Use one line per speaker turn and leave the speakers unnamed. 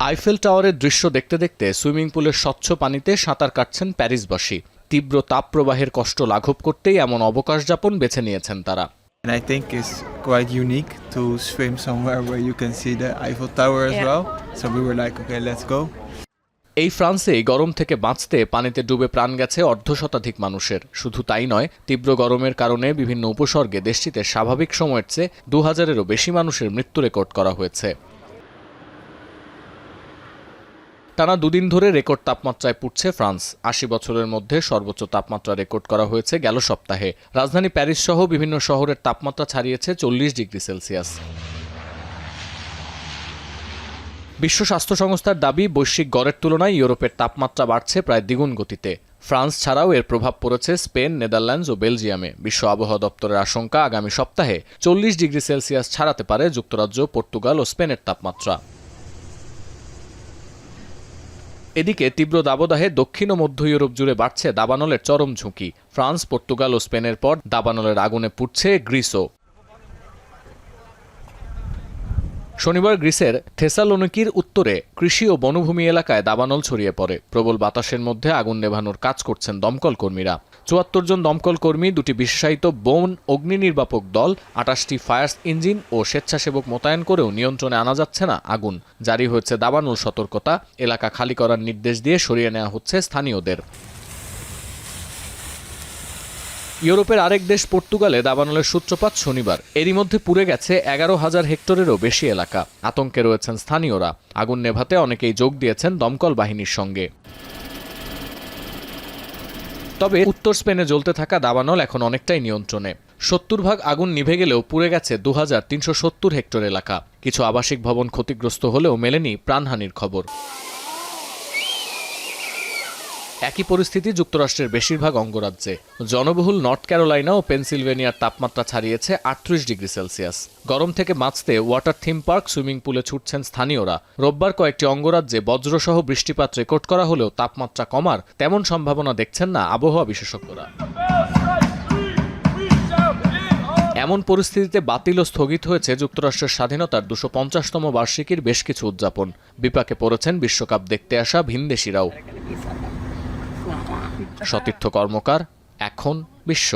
Eiffel টাওয়ারের দৃশ্য দেখতে দেখতে সুইমিং পুলের স্বচ্ছ পানিতে সাঁতার কাটছেন প্যারিসবাসী। তীব্র তাপপ্রবাহের কষ্ট লাঘব করতেই এমন অবকাশ যাপন বেছে নিয়েছেন তারা।
And I think it's quite unique to swim somewhere where you can see the Eiffel Tower as well. So we were like, okay, let's go.
এই ফ্রান্সেই গরম থেকে বাঁচতে পানিতে ডুবে প্রাণ গেছে অর্ধশতাধিক মানুষের। শুধু তাই নয়, তীব্র গরমের কারণে বিভিন্ন উপসর্গে দেশটিতে স্বাভাবিক সময়ের চেয়ে 2000-এরও বেশি মানুষের মৃত্যু রেকর্ড করা হয়েছে। টানা দুদিন ধরে রেকর্ড তাপমাত্রায় পুড়ছে ফ্রান্স। 80 বছরের মধ্যে সর্বোচ্চ তাপমাত্রা রেকর্ড করা হয়েছে গেল সপ্তাহে। রাজধানী প্যারিস সহ বিভিন্ন শহরের তাপমাত্রা ছাড়িয়েছে 40 ডিগ্রি সেলসিয়াস। বিশ্ব স্বাস্থ্য সংস্থার দাবি, বৈশ্বিক গড়ের তুলনায় ইউরোপের তাপমাত্রা বাড়ছে প্রায় দ্বিগুণ গতিতে। ফ্রান্স ছাড়াও এর প্রভাব পড়েছে স্পেন, নেদারল্যান্ডস ও বেলজিয়ামে। বিশ্ব আবহাওয়া দপ্তরের আশঙ্কা, আগামী সপ্তাহে 40 ডিগ্রি সেলসিয়াস ছাড়াতে পারে যুক্তরাজ্য, পর্তুগাল ও স্পেনের তাপমাত্রা। এদিকে তীব্র দাবদাহে দক্ষিণ ও মধ্য ইউরোপ জুড়ে বাড়ছে দাবানলের চরম ঝুঁকি। ফ্রান্স, পর্তুগাল ও স্পেনের পর দাবানলের আগুনে পুড়ছে গ্রিসও। শনিবার গ্রিসের থেসালোনিকির উত্তরে কৃষি ও বনভূমি এলাকায় দাবানল ছড়িয়ে পড়ে। প্রবল বাতাসের মধ্যে আগুন নেভানোর কাজ করছেন দমকল কর্মীরা। 74 জন দমকল কর্মী, 2টি বিশেষায়িত বন অগ্নি নির্বাপক দল, 28টি ফায়ার ইঞ্জিন ও স্বেচ্ছাসেবক মোতায়েন করেও নিয়ন্ত্রণে আনা যাচ্ছে না আগুন। জারি হয়েছে দাবানল সতর্কতা। এলাকা খালি করার নির্দেশ দিয়ে সরিয়ে নেওয়া হচ্ছে স্থানীয়দের। ইউরোপের আরেক দেশ পর্তুগালে দাবানলের সূত্রপাত শনিবার। এরই মধ্যে পুড়ে গেছে 11,000 হেক্টরেরও বেশি এলাকা। আতঙ্কে রয়েছেন স্থানীয়রা। আগুন নেভাতে অনেকেই যোগ দিয়েছেন দমকল বাহিনীর সঙ্গে। তবে উত্তর স্পেনে জ্বলতে থাকা দাবানল এখন অনেকটাই নিয়ন্ত্রণে। 70 ভাগ আগুন নিভে গেলেও পুড়ে গেছে 2370 হেক্টর এলাকা। কিছু আবাসিক ভবন ক্ষতিগ্রস্ত হলেও মেলেনি প্রাণহানির খবর। একই পরিস্থিতি যুক্তরাষ্ট্রের বেশিরভাগ অঙ্গরাজ্যে। জনবহুল নর্থ ক্যারোলাইনা ও পেনসিলভেনিয়ার তাপমাত্রা ছাড়িয়েছে 38 ডিগ্রি সেলসিয়াস। গরম থেকে বাঁচতে ওয়াটার থিম পার্ক, সুইমিং পুলে ছুটছেন স্থানীয়রা। রোববার কয়েকটি অঙ্গরাজ্যে বজ্রসহ বৃষ্টিপাত রেকর্ড করা হলেও তাপমাত্রা কমার তেমন সম্ভাবনা দেখছেন না আবহাওয়া বিশেষজ্ঞরা। এমন পরিস্থিতিতে বাতিল ও স্থগিত হয়েছে যুক্তরাষ্ট্রের স্বাধীনতার 250তম বার্ষিকীর বেশ কিছু উদযাপন। বিপাকে পড়েছেন বিশ্বকাপ দেখতে আসা ভিনদেশিরাও। সতীর্থ কর্মকার, এখন বিশ্ব।